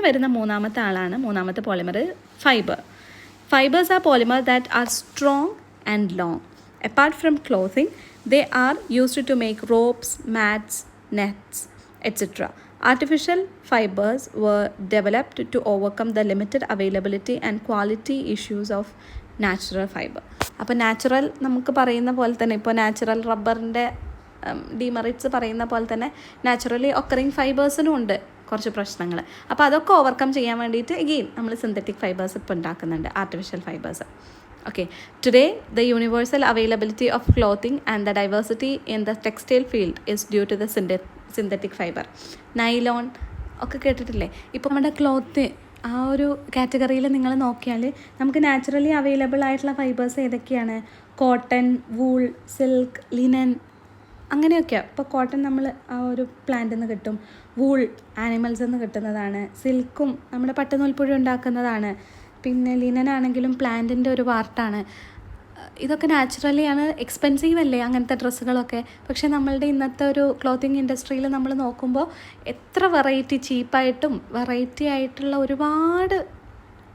പിന്നെ വരുന്ന മൂന്നാമത്തെ polymer fibre. Fibers are polymers that are strong and long. Apart from clothing, they are used to make ropes, mats, nets, etc. Artificial fibers were developed to overcome the limited availability and quality issues of natural fiber. അപ്പോൾ natural നമുക്ക് പറയുന്ന പോലെ തന്നെ ഇപ്പോൾ natural റബ്ബറിൻ്റെ demerits പറയുന്ന പോലെ തന്നെ നാച്ചുറലി ഒക്കറിങ് ഫൈബേഴ്സിനും ഉണ്ട് കുറച്ച് പ്രശ്നങ്ങൾ. അപ്പോൾ അതൊക്കെ ഓവർകം ചെയ്യാൻ വേണ്ടിയിട്ട് എഗെയിൻ നമ്മൾ സിന്തറ്റിക് ഫൈബേഴ്സ് ഇപ്പോൾ ഉണ്ടാക്കുന്നുണ്ട്, artificial fibres. Okay, today the universal availability of clothing and the diversity in the textile field is due to the synthetic fiber. Nylon ഒക്കെ കേട്ടിട്ടില്ലേ? ഇപ്പോൾ നമ്മുടെ ക്ലോത്ത് ആ ഒരു കാറ്റഗറിയിൽ നിങ്ങൾ നോക്കിയാൽ നമുക്ക് നാച്ചുറലി അവൈലബിൾ ആയിട്ടുള്ള ഫൈബേഴ്സ് ഏതൊക്കെയാണ്? കോട്ടൺ, വൂൾ, സിൽക്ക്, ലിനൻ, അങ്ങനെയൊക്കെയാണ്. ഇപ്പോൾ കോട്ടൺ നമ്മൾ ആ ഒരു പ്ലാന്റിൽ നിന്ന് കിട്ടും, വൂൾ ആനിമൽസിൽ നിന്ന് കിട്ടുന്നതാണ്, സിൽക്കും നമ്മുടെ പട്ടുനൂൽപ്പുഴ ഉണ്ടാക്കുന്നതാണ്, പിന്നെ ലിനൻ ആണെങ്കിലും പ്ലാന്റിൻ്റെ ഒരു പാർട്ടാണ്. ഇതൊക്കെ നാച്ചുറലിയാണ്, എക്സ്പെൻസീവ് അല്ലേ അങ്ങനത്തെ ഡ്രസ്സുകളൊക്കെ. പക്ഷേ നമ്മളുടെ ഇന്നത്തെ ഒരു ക്ലോത്തിങ് ഇൻഡസ്ട്രിയിൽ നമ്മൾ നോക്കുമ്പോൾ എത്ര വെറൈറ്റി, ചീപ്പായിട്ടും വെറൈറ്റി ആയിട്ടുള്ള ഒരുപാട്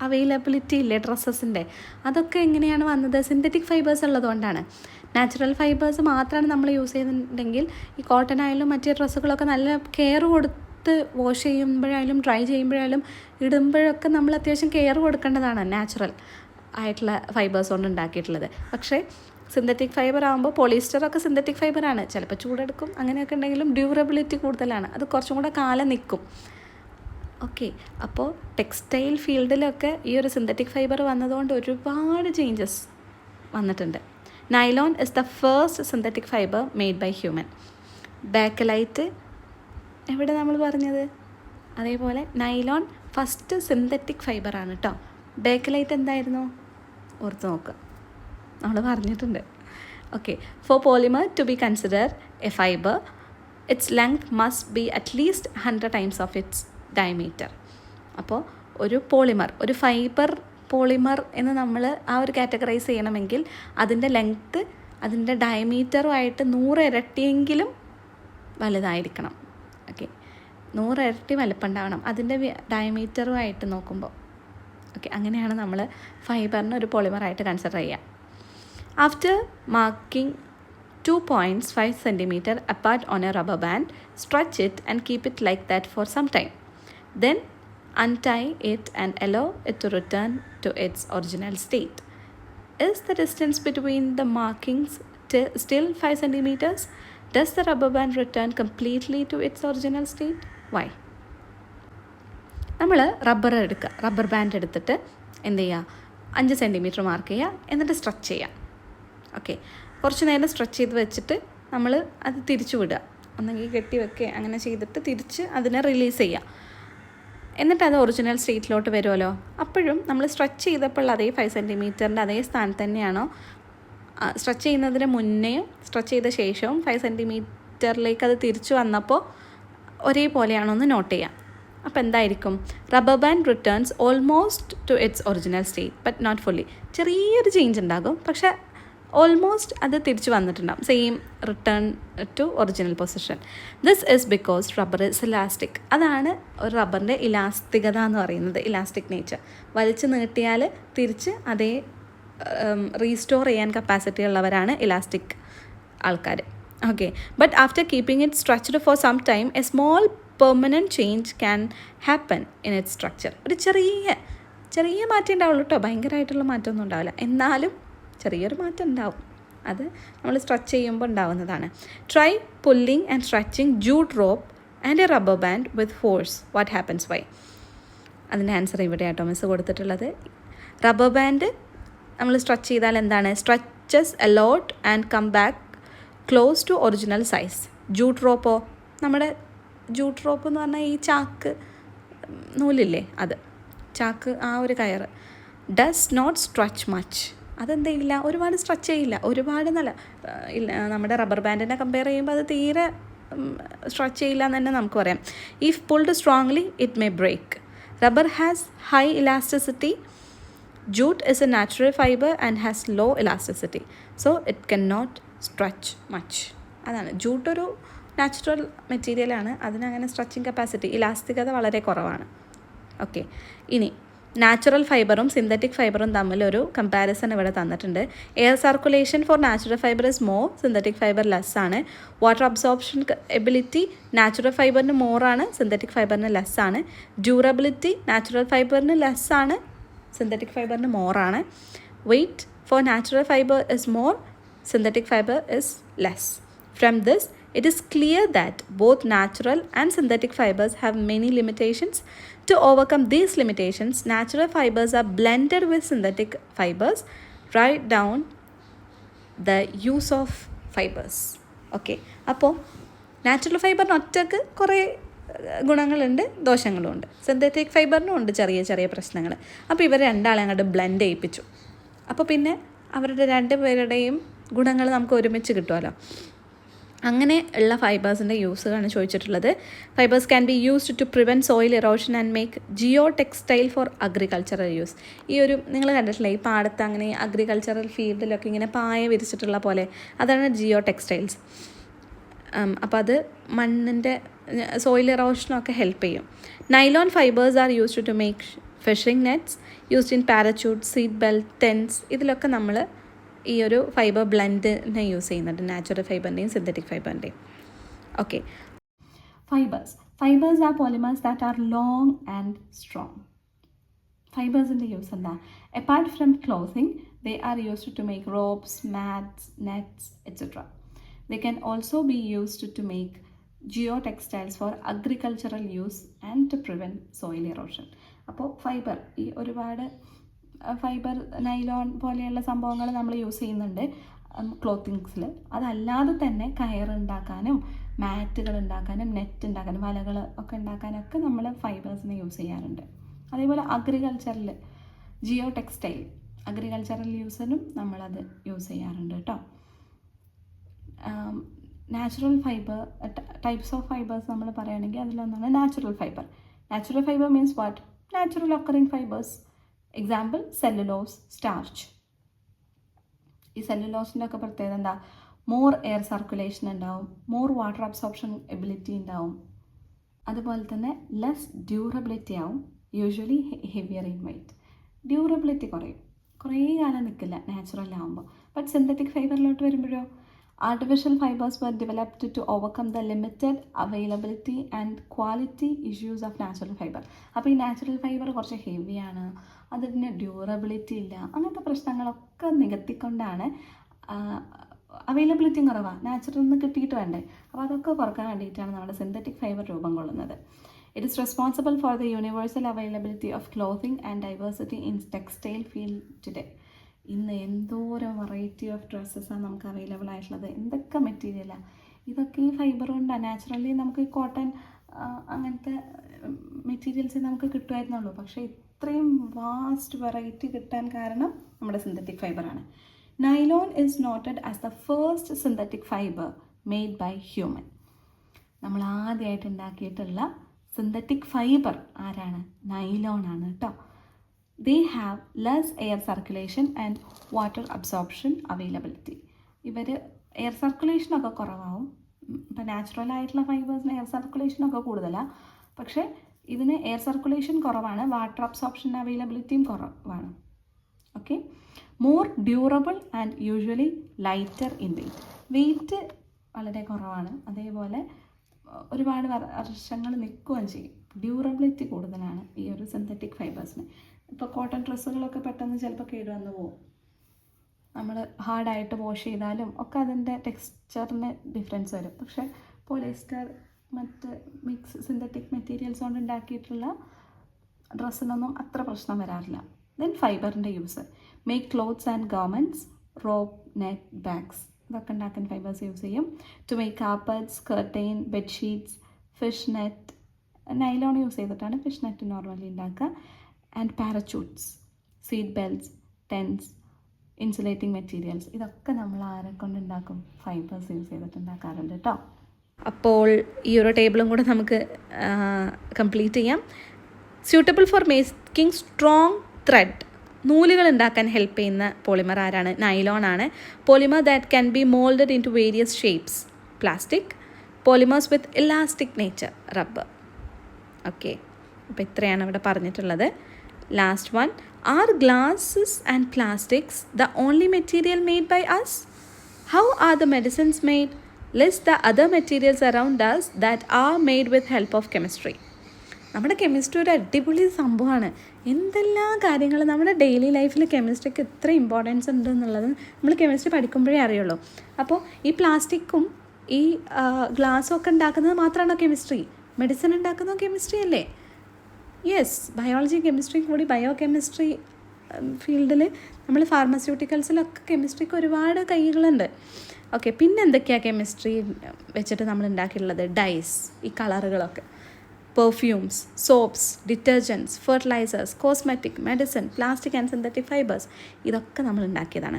അവൈലബിലിറ്റി ഇല്ലേ ഡ്രസ്സസിൻ്റെ. അതൊക്കെ എങ്ങനെയാണ് വന്നത്? സിന്തറ്റിക് ഫൈബേഴ്സ് ഉള്ളതുകൊണ്ടാണ്. നാച്ചുറൽ ഫൈബേഴ്സ് മാത്രമാണ് നമ്മൾ യൂസ് ചെയ്യുന്നുണ്ടെങ്കിൽ ഈ കോട്ടൺ ആയാലും മറ്റേ ഡ്രസ്സുകളൊക്കെ നല്ല കെയർ കൊടുത്ത് വാഷ് ചെയ്യുമ്പോഴായാലും ഡ്രൈ ചെയ്യുമ്പോഴായാലും ഇടുമ്പോഴൊക്കെ നമ്മൾ അത്യാവശ്യം കെയർ കൊടുക്കേണ്ടതാണ് നാച്ചുറൽ ആയിട്ടുള്ള ഫൈബേഴ്സ് കൊണ്ട് ഉണ്ടാക്കിയിട്ടുള്ളത്. പക്ഷേ സിന്തറ്റിക് ഫൈബർ ആകുമ്പോൾ പോളിസ്റ്ററൊക്കെ സിന്തറ്റിക് ഫൈബറാണ്, ചിലപ്പോൾ ചൂടെടുക്കും, അങ്ങനെയൊക്കെ ഉണ്ടെങ്കിലും ഡ്യൂറബിലിറ്റി കൂടുതലാണ്, അത് കുറച്ചും കൂടെ കാലം നിൽക്കും. ഓക്കെ, അപ്പോൾ ടെക്സ്റ്റൈൽ ഫീൽഡിലൊക്കെ ഈ ഒരു സിന്തറ്റിക് ഫൈബർ വന്നതുകൊണ്ട് ഒരുപാട് ചേഞ്ചസ് വന്നിട്ടുണ്ട്. Nylon is the first synthetic fibre made by human. Bakelite എവിടെ നമ്മൾ പറഞ്ഞത്? അതേപോലെ നൈലോൺ ഫസ്റ്റ് സിന്തറ്റിക് ഫൈബറാണ് കേട്ടോ. ബാക്കലൈറ്റ് എന്തായിരുന്നു? ഓർത്ത് നോക്കുക, നമ്മൾ പറഞ്ഞിട്ടുണ്ട്. Okay, for polymer to be consider a fibre, its length must be at least 100 times of its diameter. അപ്പോൾ ഒരു പോളിമർ, ഒരു ഫൈബർ പോളിമർ എന്ന് നമ്മൾ ആ ഒരു കാറ്റഗറൈസ് ചെയ്യണമെങ്കിൽ അതിൻ്റെ ലെങ്ത്ത് അതിൻ്റെ ഡയമീറ്ററുമായിട്ട് 100 ഇരട്ടിയെങ്കിലും വലുതായിരിക്കണം. ഓക്കെ, 100 ഇരട്ടി വലുപ്പമുണ്ടാവണം അതിൻ്റെ ഡയമീറ്ററുമായിട്ട് നോക്കുമ്പോൾ. ഓക്കെ, അങ്ങനെയാണ് നമ്മൾ ഫൈബറിന് ഒരു പോളിമറായിട്ട് കൺസിഡർ ചെയ്യുക. After marking 2 points 5 cm apart on a rubber band, stretch it and keep it like that for some time. Then untie it and allow it to return to its original state. Is the distance between the markings still 5 cm? Does the rubber band return completely to its original state? Why? നമ്മൾ rubber band എടുത്തിട്ട് എന്ത് ചെയ്യുക? 5 cm mark ചെയ്യുക, എന്നിട്ട് stretch ചെയ്യുക. Okay, കുറച്ച് നേരം stretch ചെയ്ത് വെച്ചിട്ട് നമ്മൾ അത് തിരിച്ചു വിടുക, ഒന്നെങ്കിൽ കെട്ടി വെക്കുക, അങ്ങനെ ചെയ്തിട്ട് തിരിച്ച് അതിനെ റിലീസ് ചെയ്യുക. എന്നിട്ട് അത് ഒറിജിനൽ സ്റ്റേറ്റിലോട്ട് വരുമല്ലോ. അപ്പോഴും നമ്മൾ സ്ട്രെച്ച് ചെയ്തപ്പോൾ അതേ 5 cm അതേ സ്ഥാനത്ത് തന്നെയാണോ? സ്ട്രെച്ച് ചെയ്യുന്നതിന് മുന്നേയും സ്ട്രെച്ച് ചെയ്ത ശേഷവും 5 cm അത് തിരിച്ചു വന്നപ്പോൾ ഒരേപോലെയാണോ എന്ന് നോട്ട് ചെയ്യാം. അപ്പോൾ എന്തായിരിക്കും? Rubber band returns almost to its original state but not fully. ചെറിയൊരു ചേഞ്ച് ഉണ്ടാകും, പക്ഷേ ഓൾമോസ്റ്റ് അത് തിരിച്ചു വന്നിട്ടുണ്ടാകും, same return to original position. This is because rubber is elastic. അതാണ് ഒരു റബ്ബറിൻ്റെ ഇലാസ്തികത എന്ന് പറയുന്നത്, ഇലാസ്റ്റിക് നേച്ചർ. വലിച്ചു നീട്ടിയാൽ തിരിച്ച് അതേ റീസ്റ്റോർ ചെയ്യാൻ കപ്പാസിറ്റി ഉള്ളവരാണ് ഇലാസ്റ്റിക് ആൾക്കാർ. Okay, but after keeping it stretched for some time a small permanent change can happen in it structure. ഒരു ചെറിയ മാറ്റം ഉണ്ടാവുള്ളൂ കേട്ടോ, ഭയങ്കരമായിട്ടുള്ള മാറ്റമൊന്നും ഉണ്ടാവില്ല, എന്നാലും ചെറിയൊരു മാറ്റം ഉണ്ടാവും. അത് നമ്മൾ സ്ട്രെച്ച് ചെയ്യുമ്പോൾ ഉണ്ടാവുന്നതാണ്. Try pulling and stretching jute rope and a rubber band with force. What happens? Why? അതിൻ്റെ ആൻസർ ഇവിടെ ആട്ടോ മിസ് കൊടുത്തിട്ടുള്ളത്. റബ്ബർ ബാൻഡ് നമ്മൾ സ്ട്രെച്ച് ചെയ്താൽ എന്താണ്? Stretches a lot and come back close to original size. Jute റോപ്പോ? നമ്മുടെ jute rope എന്ന് പറഞ്ഞാൽ ഈ ചാക്ക് നൂലില്ലേ, അത് ചാക്ക്, ആ ഒരു കയറ്. Does not stretch much. അതെന്തെയില്ല, ഒരുപാട് സ്ട്രെച്ച് ചെയ്യില്ല, ഒരുപാട് നല്ല ഇല്ല. നമ്മുടെ റബ്ബർ ബാൻഡിനെ കമ്പയർ ചെയ്യുമ്പോൾ അത് തീരെ സ്ട്രെച്ച് ചെയ്യില്ല എന്ന് തന്നെ നമുക്ക് പറയാം. If pulled strongly it may break. Rubber has high elasticity. Jute is a natural fibre and has low elasticity, so it can not stretch much. അതാണ്, ജൂട്ടൊരു നാച്ചുറൽ മെറ്റീരിയലാണ്, അതിനങ്ങനെ സ്ട്രെച്ചിങ് കപ്പാസിറ്റി, ഇലാസ്തികത വളരെ കുറവാണ്. ഓക്കെ, ഇനി നാച്ചുറൽ ഫൈബറും സിന്തറ്റിക് ഫൈബറും തമ്മിലൊരു comparison ഇവിടെ തന്നിട്ടുണ്ട്. Air circulation for natural fibre is more, synthetic fibre less ആണ്. വാട്ടർ അബ്സോർപ്ഷൻ എബിലിറ്റി നാച്ചുറൽ ഫൈബറിന് മോറാണ്, സിന്തറ്റിക് ഫൈബറിന് ലെസ് ആണ്. ഡ്യൂറബിലിറ്റി നാച്ചുറൽ ഫൈബറിന് ലെസ് ആണ്, സിന്തറ്റിക് ഫൈബറിന് മോറാണ്. Weight for natural fibre is more, synthetic fiber is less. From this, it is clear that both natural and synthetic fibers have many limitations. To overcome these limitations, natural fibers are blended with synthetic fibers. Write down the use of fibers. Okay, അപ്പോൾ natural ഫൈബറിന് ഒറ്റക്ക് കുറേ ഗുണങ്ങളുണ്ട്, ദോഷങ്ങളുമുണ്ട്. Synthetic ഫൈബറിനും ഉണ്ട് ചെറിയ ചെറിയ പ്രശ്നങ്ങൾ. അപ്പോൾ ഇവർ രണ്ടാളെ അങ്ങോട്ട് ബ്ലെൻഡ് ചെയ്യിപ്പിച്ചു. അപ്പോൾ പിന്നെ അവരുടെ രണ്ടുപേരുടെയും ഗുണങ്ങൾ നമുക്ക് ഒരുമിച്ച് കിട്ടുമല്ലോ. അങ്ങനെ ഉള്ള ഫൈബേഴ്സിൻ്റെ യൂസുകളാണ് ചോദിച്ചിട്ടുള്ളത്. Fibres can be used to prevent soil erosion and make geotextile for agricultural use. ഈ ഒരു നിങ്ങൾ കണ്ടിട്ടില്ലേ, ഈ പാടത്ത് അങ്ങനെ അഗ്രികൾച്ചറൽ ഫീൽഡിലൊക്കെ ഇങ്ങനെ പായ വിരിച്ചിട്ടുള്ള പോലെ, അതാണ് ജിയോ ടെക്സ്റ്റൈൽസ്. അപ്പോൾ അത് മണ്ണിൻ്റെ സോയിൽ ഇറോഷനൊക്കെ ഹെൽപ്പ് ചെയ്യും. Nylon fibres are used to make fishing nets, used in parachute, seat belt, tents. ഇതിലൊക്കെ നമ്മൾ ഈ ഒരു ഫൈബർ ബ്ലെൻഡിനെ യൂസ് ചെയ്യുന്നുണ്ട്, നാച്ചുറൽ ഫൈബറിൻ്റെയും സിന്തറ്റിക് ഫൈബറിൻ്റെയും. Okay, fibres are polymers that are long and strong. ഫൈബേഴ്സിൻ്റെ യൂസ് എന്താ? Apart from clothing, they are used to make ropes, mats, nets etcetera. They can also be used to make geotextiles for agricultural use and to prevent soil erosion. അപ്പോൾ fibre, ഈ ഒരുപാട് fibre, nylon പോലെയുള്ള സംഭവങ്ങൾ നമ്മൾ use ചെയ്യുന്നുണ്ട് ക്ലോത്തിങ്സിൽ. അതല്ലാതെ തന്നെ കയറുണ്ടാക്കാനും മാറ്റുകൾ ഉണ്ടാക്കാനും നെറ്റ് ഉണ്ടാക്കാനും വലകൾ ഒക്കെ ഉണ്ടാക്കാനൊക്കെ നമ്മൾ ഫൈബേഴ്സിനെ യൂസ് ചെയ്യാറുണ്ട്. അതേപോലെ അഗ്രികൾച്ചറിൽ ജിയോ ടെക്സ്റ്റൈൽ, അഗ്രികൾച്ചറൽ യൂസിനും നമ്മളത് യൂസ് ചെയ്യാറുണ്ട് കേട്ടോ. Natural fibre, types of fibres നമ്മൾ പറയുകയാണെങ്കിൽ അതിലൊന്നാണ് natural fibre. Natural fibre means what? Natural occurring fibers. Example cellulose, starch. ഈ സെല്ലുലോസിൻ്റെ ഒക്കെ പ്രത്യേകത എന്താ? മോർ എയർ സർക്കുലേഷൻ ഉണ്ടാവും, മോർ വാട്ടർ അബ്സോർപ്ഷൻ എബിലിറ്റി ഉണ്ടാവും, അതുപോലെ തന്നെ ലെസ് ഡ്യൂറബിലിറ്റി ആവും, usually heavier in weight. Durability കുറയും, കുറേ കാലം നിൽക്കില്ല നാച്ചുറൽ ആകുമ്പോൾ. ബട്ട് സിന്തറ്റിക് ഫൈബറിലോട്ട് വരുമ്പോഴോ, artificial fibers were developed to overcome the limited availability and quality issues of natural fiber. അപ്പോൾ ഈ നാച്ചുറൽ ഫൈബർ കുറച്ച് ഹെവിയാണ്, അതിന് ഡ്യൂറബിലിറ്റി ഇല്ല, അങ്ങനത്തെ പ്രശ്നങ്ങളൊക്കെ നികത്തിക്കൊണ്ടാണ്, അവൈലബിലിറ്റിയും കുറവാണ്, നാച്ചുറൽ നിന്ന് കിട്ടിയിട്ട് വേണ്ടേ, അപ്പോൾ അതൊക്കെ കുറക്കാൻ വേണ്ടിയിട്ടാണ് നമ്മുടെ സിന്തറ്റിക് ഫൈബർ രൂപം കൊള്ളുന്നത്. It is responsible for the universal availability of clothing and diversity in textile field today. ഇന്ന് എന്തോരം വെറൈറ്റി ഓഫ് ഡ്രസ്സസാണ് നമുക്ക് അവൈലബിൾ ആയിട്ടുള്ളത്, എന്തൊക്കെ മെറ്റീരിയലാണ്, ഇതൊക്കെ ഈ ഫൈബർ കൊണ്ടാണ്. നാച്ചുറലി നമുക്ക് കോട്ടൺ അങ്ങനത്തെ മെറ്റീരിയൽസ് നമുക്ക് കിട്ടുമായിരുന്നുള്ളൂ, പക്ഷേ ഇത്രയും വാസ്റ്റ് വെറൈറ്റി കിട്ടാൻ കാരണം നമ്മുടെ സിന്തറ്റിക് ഫൈബറാണ്. Nylon is noted as the first synthetic fibre made by human. നമ്മൾ ആദ്യമായിട്ട് ഉണ്ടാക്കിയിട്ടുള്ള സിന്തറ്റിക് ഫൈബർ ആരാണ്? നൈലോൺ ആണ് കേട്ടോ. They have less air circulation and water absorption availability. ഇവർ എയർ സർക്കുലേഷനൊക്കെ കുറവാകും. ഇപ്പം നാച്ചുറൽ ആയിട്ടുള്ള ഫൈബേഴ്സിന് എയർ സർക്കുലേഷനൊക്കെ കൂടുതലാണ്, പക്ഷേ ഇതിന് എയർ സർക്കുലേഷൻ കുറവാണ്, വാട്ടർ അബ്സോർപ്ഷൻ അവൈലബിലിറ്റിയും കുറവാണ്. Okay, more durable and usually lighter in weight. Weight വളരെ കുറവാണ്, അതേപോലെ ഒരുപാട് വർഷങ്ങൾ നിൽക്കുകയും ചെയ്യും. ഡ്യൂറബിലിറ്റി കൂടുതലാണ് ഈ ഒരു സിന്തറ്റിക് ഫൈബേഴ്സിന്. ഇപ്പോൾ കോട്ടൺ ഡ്രസ്സുകളൊക്കെ പെട്ടെന്ന് ചിലപ്പോൾ കേടുവന്ന് പോകും, നമ്മൾ ഹാർഡായിട്ട് വാഷ് ചെയ്താലും ഒക്കെ അതിൻ്റെ ടെക്സ്ചറിന് ഡിഫറൻസ് വരും. പക്ഷേ പോളിസ്റ്റർ, മറ്റ് മിക്സ് സിന്തറ്റിക് മെറ്റീരിയൽസ് കൊണ്ട് ഉണ്ടാക്കിയിട്ടുള്ള ഡ്രസ്സിനൊന്നും അത്ര പ്രശ്നം വരാറില്ല. ദെൻ ഫൈബറിൻ്റെ use, make clothes and garments, rope, net, bags, ഇതൊക്കെ ഉണ്ടാക്കാൻ ഫൈബേഴ്സ് യൂസ് ചെയ്യും. To make carpets, curtain, bedsheets, fish net, nylon use ചെയ്തിട്ടാണ് ഫിഷ് നെറ്റ് നോർമലി ഉണ്ടാക്കുക. And parachutes, seat belts, tents, insulating materials, ഇതൊക്കെ നമ്മൾ ആരെ കൊണ്ട് ഉണ്ടാക്കും? ഫൈബേഴ്സ് യൂസ് ചെയ്തിട്ട് ഉണ്ടാക്കാറുണ്ട് കേട്ടോ. അപ്പോൾ ഈ ഒരു ടേബിളും കൂടെ നമുക്ക് കംപ്ലീറ്റ് ചെയ്യാം. Suitable for making strong thread, നൂലുകൾ ഉണ്ടാക്കാൻ ഹെൽപ്പ് ചെയ്യുന്ന പോളിമർ ആരാണ്? നൈലോൺ ആണ്. Polymer that can be moulded into various shapes, plastic. Polymers with elastic nature, rubber. Okay, അപ്പോൾ ഇത്രയാണ് ഇവിടെ പറഞ്ഞിട്ടുള്ളത്. Last one, are glasses and plastics the only material made by us? How are the medicines made? List the other materials around us that are made with help of chemistry. നമ്മുടെ chemistry ഒരു അടിപൊളി സംഭവമാണ്. എന്തെല്ലാം കാര്യങ്ങൾ നമ്മുടെ daily ലൈഫിൽ കെമിസ്ട്രിക്ക് എത്ര importance ഉണ്ട് എന്നുള്ളത് നമ്മൾ കെമിസ്ട്രി പഠിക്കുമ്പോഴേ അറിയുള്ളൂ. അപ്പോൾ ഈ പ്ലാസ്റ്റിക്കും ഈ ഗ്ലാസ്സും ഒക്കെ ഉണ്ടാക്കുന്നത് മാത്രമാണോ കെമിസ്ട്രി? മെഡിസിൻ ഉണ്ടാക്കുന്നത് കെമിസ്ട്രി അല്ലേ? യെസ്, ബയോളജി കെമിസ്ട്രി കൂടി ബയോ കെമിസ്ട്രി ഫീൽഡിൽ നമ്മൾ ഫാർമസ്യൂട്ടിക്കൽസിലൊക്കെ കെമിസ്ട്രിക്ക് ഒരുപാട് കൈകളുണ്ട്. ഓക്കെ, പിന്നെ എന്തൊക്കെയാണ് കെമിസ്ട്രി വെച്ചിട്ട് നമ്മൾ ഉണ്ടാക്കിയിട്ടുള്ളത്? ഡൈസ്, ഈ കളറുകളൊക്കെ, perfumes, soaps, detergents, fertilisers, cosmetic, medicine, plastic and synthetic fibres, ഇതൊക്കെ നമ്മൾ ഉണ്ടാക്കിയതാണ്.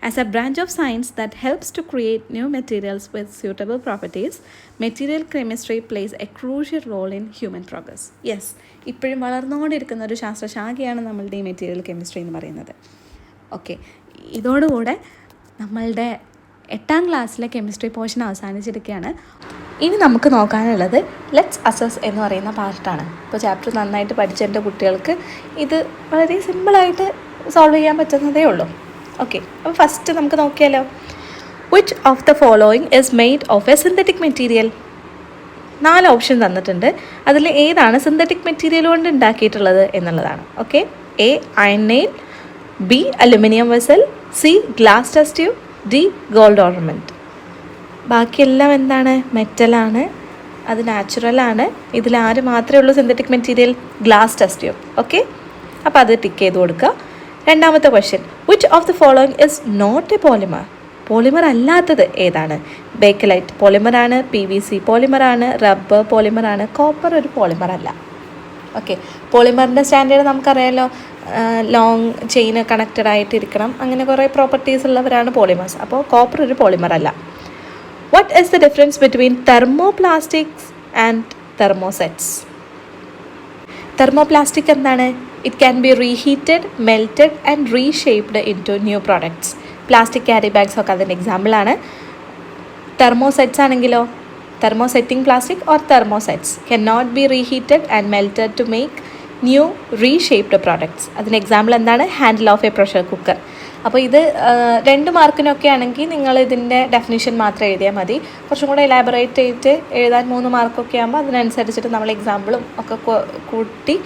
As a branch of science that helps to create new materials with suitable properties, material chemistry plays a crucial role in human progress. Yes, ഇപ്പോഴും വളർന്നുകൊണ്ടിരിക്കുന്ന ഒരു ശാസ്ത്രശാഖയാണ് നമ്മളുടെ ഈ material chemistry എന്ന് പറയുന്നത്. ഓക്കെ, ഇതോടുകൂടെ നമ്മളുടെ 8ാം ക്ലാസ്സിലെ കെമിസ്ട്രി പോർഷൻ അവസാനിച്ചിരിക്കുകയാണ്. ഇനി നമുക്ക് നോക്കാനുള്ളത് ലെറ്റ്സ് അസസ് എന്ന് പറയുന്ന പാർട്ടാണ്. ഇപ്പോൾ ചാപ്റ്റർ നന്നായിട്ട് പഠിച്ച എൻ്റെ കുട്ടികൾക്ക് ഇത് വളരെ സിമ്പിളായിട്ട് സോൾവ് ചെയ്യാൻ പറ്റുന്നതേ ഉള്ളൂ. ഓക്കെ, അപ്പോൾ ഫസ്റ്റ് നമുക്ക് നോക്കിയാലോ. Which of the following is made of a synthetic material? 4 option തന്നിട്ടുണ്ട്. അതിൽ ഏതാണ് സിന്തറ്റിക് മെറ്റീരിയൽ കൊണ്ട് ഉണ്ടാക്കിയിട്ടുള്ളത് എന്നുള്ളതാണ്. Okay, A iron nail, B aluminium vessel, C glass test tube, D gold ornament. ബാക്കിയെല്ലാം എന്താണ്? മെറ്റലാണ്, അത് നാച്ചുറലാണ്. ഇതിൽ ആര് മാത്രമേ ഉള്ളൂ synthetic material? Glass test tube. Okay, അപ്പോൾ അത് ടിക്ക് ചെയ്ത് കൊടുക്കുക. രണ്ടാമത്തെ question, which of the following is not a polymer? Polymer അല്ലാത്തത് ഏതാണ്? ബേക്കലൈറ്റ് പോളിമറാണ്, PVC പോളിമറാണ്, റബ്ബർ പോളിമറാണ്, കോപ്പർ ഒരു പോളിമർ അല്ല. ഓക്കെ, പോളിമറിൻ്റെ സ്റ്റാൻഡേർഡ് നമുക്കറിയാമല്ലോ, ലോങ് ചെയിൻ കണക്റ്റഡ് ആയിട്ടിരിക്കണം, അങ്ങനെ കുറേ പ്രോപ്പർട്ടീസ് ഉള്ളവരാണ് പോളിമേഴ്സ്. അപ്പോൾ കോപ്പർ ഒരു പോളിമർ അല്ല. What is the difference between thermoplastics and thermosets? Thermoplastic എന്താണ്? It can be reheated, melted and reshaped into new products. Plastic carry bags ഒക്കെ അതിൻ്റെ എക്സാമ്പിളാണ്. തെർമോസെറ്റ്സ് ആണെങ്കിലോ, thermosetting plastic or thermosets cannot be reheated and melted to make new reshaped products. അതിന് example എന്താണ്? Handle of A pressure cooker. അപ്പോൾ ഇത് 2 മാർക്കിനൊക്കെ ആണെങ്കിൽ നിങ്ങൾ ഇതിൻ്റെ ഡെഫിനിഷൻ മാത്രം എഴുതിയാൽ മതി. കുറച്ചും കൂടെ എലാബറേറ്റ് ചെയ്തിട്ട് എഴുതാൻ 3 മാർക്കൊക്കെ ആകുമ്പോൾ അതിനനുസരിച്ചിട്ട് നമ്മൾ എക്സാമ്പിളും ഒക്കെ കൂട്ടി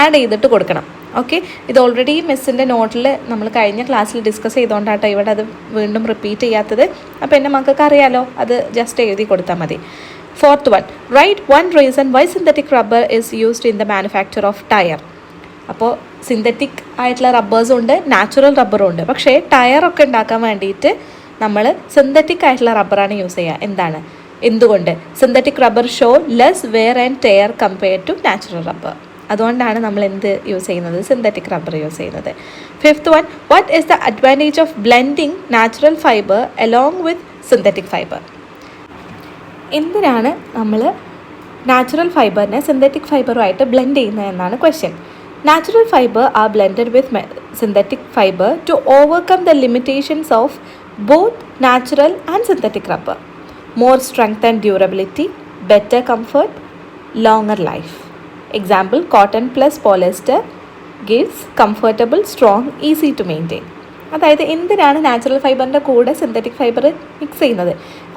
ആഡ് ചെയ്തിട്ട് കൊടുക്കണം. ഓക്കെ, ഇത് ഓൾറെഡി മിസ്സിൻ്റെ നോട്ടിൽ നമ്മൾ കഴിഞ്ഞ ക്ലാസ്സിൽ ഡിസ്കസ് ചെയ്തുകൊണ്ടാട്ടോ ഇവിടെ അത് വീണ്ടും റിപ്പീറ്റ് ചെയ്യാത്തത്. അപ്പോൾ എൻ്റെ മക്കൾക്ക് അറിയാലോ, അത് ജസ്റ്റ് എഴുതി കൊടുത്താൽ മതി. 4th one, write one reason why synthetic rubber is used in the manufacture of tire. അപ്പോൾ സിന്തറ്റിക് ആയിട്ടുള്ള റബ്ബേഴ്സും ഉണ്ട്, നാച്ചുറൽ റബ്ബറും ഉണ്ട്. പക്ഷേ ടയറൊക്കെ ഉണ്ടാക്കാൻ വേണ്ടിയിട്ട് നമ്മൾ സിന്തറ്റിക് ആയിട്ടുള്ള റബ്ബറാണ് യൂസ് ചെയ്യുക. എന്താണ്, എന്തുകൊണ്ട്? Synthetic rubber show less wear and tear compared to natural rubber. അതുകൊണ്ടാണ് നമ്മൾ എന്ത് യൂസ് ചെയ്യുന്നത്? സിന്തറ്റിക് റബ്ബർ യൂസ് ചെയ്യുന്നത്. 5th one, what is the advantage of blending natural fiber along with synthetic fiber? എന്തിനാണ് നമ്മൾ നാച്ചുറൽ ഫൈബറിനെ സിന്തറ്റിക് ഫൈബറുമായിട്ട് blend ചെയ്യുന്നത് എന്നാണ് question. Natural fibre are blended with synthetic fibre to overcome the limitations of both natural and synthetic rubber. More strength and durability, better comfort, longer life. Example, cotton plus polyester gives comfortable, strong, easy to maintain. അതായത് എന്തിനാണ് natural ഫൈബറിൻ്റെ കൂടെ synthetic fibre mix ചെയ്യുന്നത്?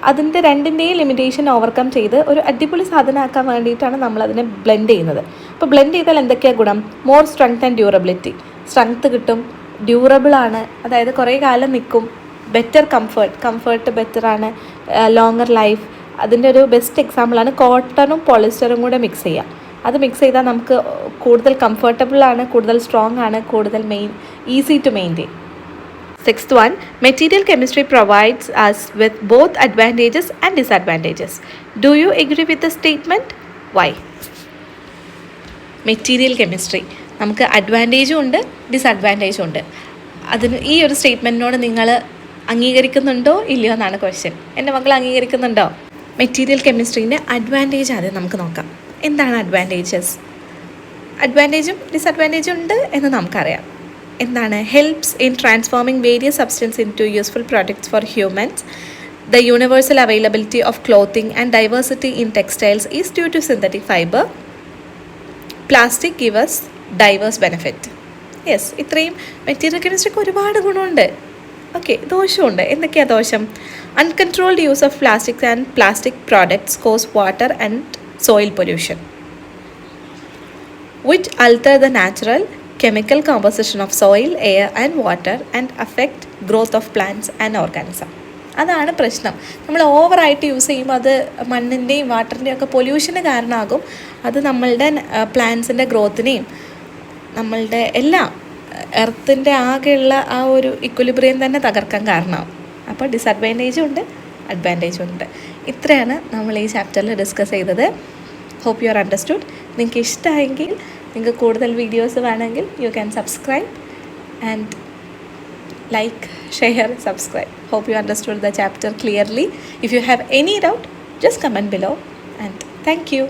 അതിൻ്റെ രണ്ടിൻ്റെയും limitation overcome ചെയ്ത് ഒരു അടിപൊളി സാധനമാക്കാൻ വേണ്ടിയിട്ടാണ് നമ്മളതിനെ ബ്ലെൻഡ് ചെയ്യുന്നത്. അപ്പോൾ ബ്ലെൻഡ് ചെയ്താൽ എന്തൊക്കെയാണ് ഗുണം? More strength and durability, strength കിട്ടും, ഡ്യൂറബിളാണ്, അതായത് കുറേ കാലം നിൽക്കും. ബെറ്റർ കംഫർട്ട് ബെറ്ററാണ്, ലോങ്ങർ ലൈഫ്. അതിൻ്റെ ഒരു ബെസ്റ്റ് എക്സാമ്പിളാണ് കോട്ടണും പോളിസ്റ്ററും കൂടെ മിക്സ് ചെയ്യുക. അത് മിക്സ് ചെയ്താൽ നമുക്ക് കൂടുതൽ കംഫർട്ടബിളാണ്, കൂടുതൽ സ്ട്രോങ് ആണ്, കൂടുതൽ easy to maintain. 6th one, material chemistry provides us with both advantages and disadvantages. Do you agree with the statement? Why? Material chemistry നമുക്ക് അഡ്വാൻറ്റേജും ഉണ്ട്, ഡിസഡ്വാൻറ്റേജും ഉണ്ട്. അതിന് ഈ ഒരു സ്റ്റേറ്റ്മെൻറ്റിനോട് നിങ്ങൾ അംഗീകരിക്കുന്നുണ്ടോ ഇല്ലയോ എന്നാണ് ക്വസ്റ്റ്യൻ. എൻ്റെ മക്കൾ അംഗീകരിക്കുന്നുണ്ടോ? മെറ്റീരിയൽ കെമിസ്ട്രീൻ്റെ അഡ്വാൻറ്റേജ് ആദ്യം നമുക്ക് നോക്കാം. എന്താണ് അഡ്വാൻറ്റേജസ്? അഡ്വാൻറ്റേജും ഡിസഡ്വാൻറ്റേജും ഉണ്ട് എന്ന് നമുക്കറിയാം. എന്താണ്? Helps in transforming various substance into useful products for humans. The universal availability of clothing and diversity in textiles is due to synthetic fiber. Plastic give us diverse benefit. Yes, ഇത്രയും material കെമിസ്ട്രിക്ക് ഒരുപാട് ഗുണമുണ്ട്. Okay, ദോഷമുണ്ട്. എന്തൊക്കെയാണ് ദോഷം? Uncontrolled use of plastics and plastic products cause water and soil pollution which alter the natural chemical composition of soil, air and water and affect growth of plants and organisms. അതാണ് പ്രശ്നം. നമ്മൾ ഓവറായിട്ട് use ചെയ്യുമ്പോൾ അത് മണ്ണിൻ്റെയും വാട്ടറിൻ്റെയും ഒക്കെ പൊല്യൂഷന് കാരണമാകും. അത് നമ്മളുടെ പ്ലാന്റ്സിൻ്റെ ഗ്രോത്തിനെയും നമ്മളുടെ എല്ലാം എർത്തിൻ്റെ ആകെയുള്ള ആ ഒരു ഇക്വലിബ്രിയം തന്നെ തകർക്കാൻ കാരണമാകും. അപ്പോൾ ഡിസഡ്വാൻറ്റേജും ഉണ്ട്, അഡ്വാൻറ്റേജും ഉണ്ട്. ഇത്രയാണ് നമ്മൾ ഈ ചാപ്റ്ററിൽ ഡിസ്കസ് ചെയ്തത്. Hope you are understood. നിങ്ങൾക്ക് ഇഷ്ടമായെങ്കിൽ, നിങ്ങൾക്ക് കൂടുതൽ വീഡിയോസ് വേണമെങ്കിൽ you can subscribe and like, share, subscribe. Hope you understood the chapter clearly. If you have any doubt, just comment below, and thank you.